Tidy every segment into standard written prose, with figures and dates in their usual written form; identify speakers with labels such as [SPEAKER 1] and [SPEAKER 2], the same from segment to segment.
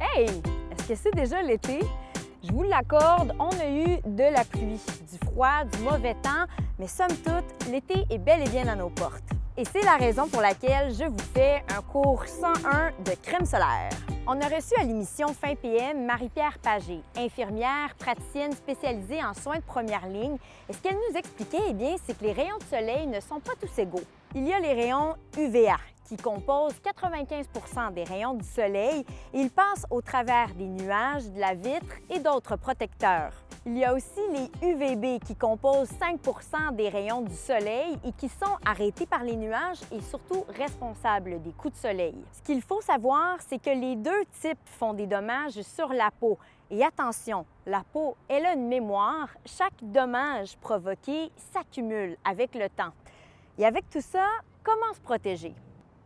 [SPEAKER 1] Hey! Est-ce que c'est déjà l'été? Je vous l'accorde, on a eu de la pluie, du froid, du mauvais temps, mais somme toute, l'été est bel et bien à nos portes. Et c'est la raison pour laquelle je vous fais un cours 101 de crème solaire. On a reçu à l'émission Fin PM Marie-Pierre Pagé, infirmière, praticienne spécialisée en soins de première ligne. Et ce qu'elle nous expliquait, eh bien, c'est que les rayons de soleil ne sont pas tous égaux. Il y a les rayons UVA, qui composent 95 des rayons du soleil et ils passent au travers des nuages, de la vitre et d'autres protecteurs. Il y a aussi les UVB qui composent 5 des rayons du soleil et qui sont arrêtés par les nuages et surtout responsables des coups de soleil. Ce qu'il faut savoir, c'est que les deux types font des dommages sur la peau. Et attention, la peau, elle a une mémoire. Chaque dommage provoqué s'accumule avec le temps. Et avec tout ça, comment se protéger?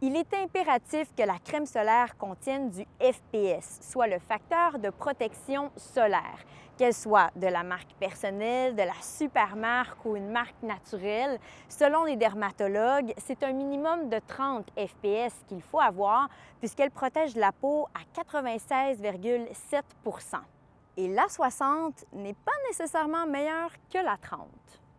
[SPEAKER 1] Il est impératif que la crème solaire contienne du FPS, soit le facteur de protection solaire, qu'elle soit de la marque personnelle, de la supermarque ou une marque naturelle. Selon les dermatologues, c'est un minimum de 30 FPS qu'il faut avoir puisqu'elle protège la peau à 96,7 %. Et la 60 n'est pas nécessairement meilleure que la 30.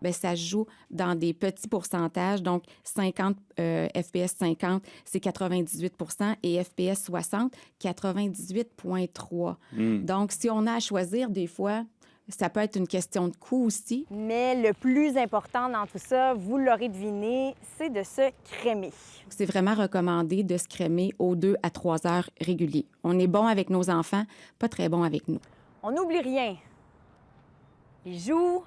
[SPEAKER 2] Bien, ça se joue dans des petits pourcentages. Donc, 50, FPS 50, c'est 98 et FPS 60, 98,3 Donc, si on a à choisir, des fois, ça peut être une question de coût aussi.
[SPEAKER 1] Mais le plus important dans tout ça, vous l'aurez deviné, c'est de se crémer.
[SPEAKER 2] C'est vraiment recommandé de se crémer aux 2 à 3 heures réguliers. On est bon avec nos enfants, pas très bon avec nous.
[SPEAKER 1] On n'oublie rien. Les joues,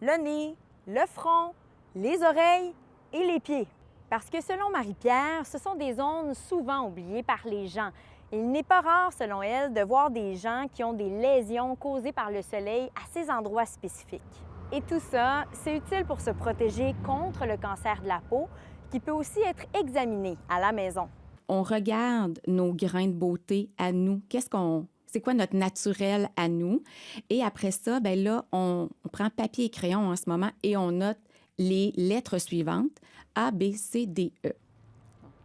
[SPEAKER 1] le nez, le front, les oreilles et les pieds. Parce que selon Marie-Pierre, ce sont des zones souvent oubliées par les gens. Il n'est pas rare, selon elle, de voir des gens qui ont des lésions causées par le soleil à ces endroits spécifiques. Et tout ça, c'est utile pour se protéger contre le cancer de la peau, qui peut aussi être examiné à la maison.
[SPEAKER 2] On regarde nos grains de beauté à nous. C'est quoi notre naturel à nous? Et après ça, bien là, on prend papier et crayon en ce moment et on note les lettres suivantes, A, B, C, D, E.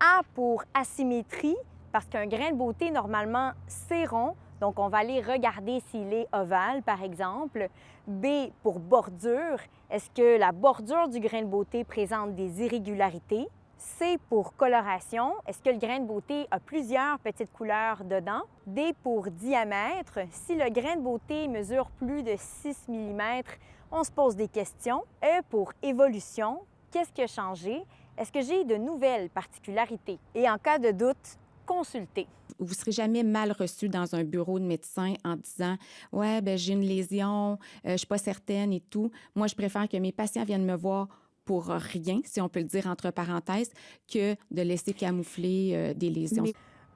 [SPEAKER 1] A pour asymétrie, parce qu'un grain de beauté, normalement, c'est rond. Donc, on va aller regarder s'il est ovale, par exemple. B pour bordure. Est-ce que la bordure du grain de beauté présente des irrégularités? C pour coloration. Est-ce que le grain de beauté a plusieurs petites couleurs dedans? D pour diamètre. Si le grain de beauté mesure plus de 6 mm, on se pose des questions. E pour évolution. Qu'est-ce qui a changé? Est-ce que j'ai de nouvelles particularités? Et en cas de doute, consultez.
[SPEAKER 2] Vous ne serez jamais mal reçu dans un bureau de médecin en disant « Ouais, bien, j'ai une lésion, je ne suis pas certaine et tout. » Moi, je préfère que mes patients viennent me voir pour rien, si on peut le dire entre parenthèses, que de laisser camoufler des lésions.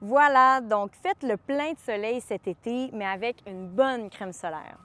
[SPEAKER 1] Voilà, donc faites le plein de soleil cet été, mais avec une bonne crème solaire.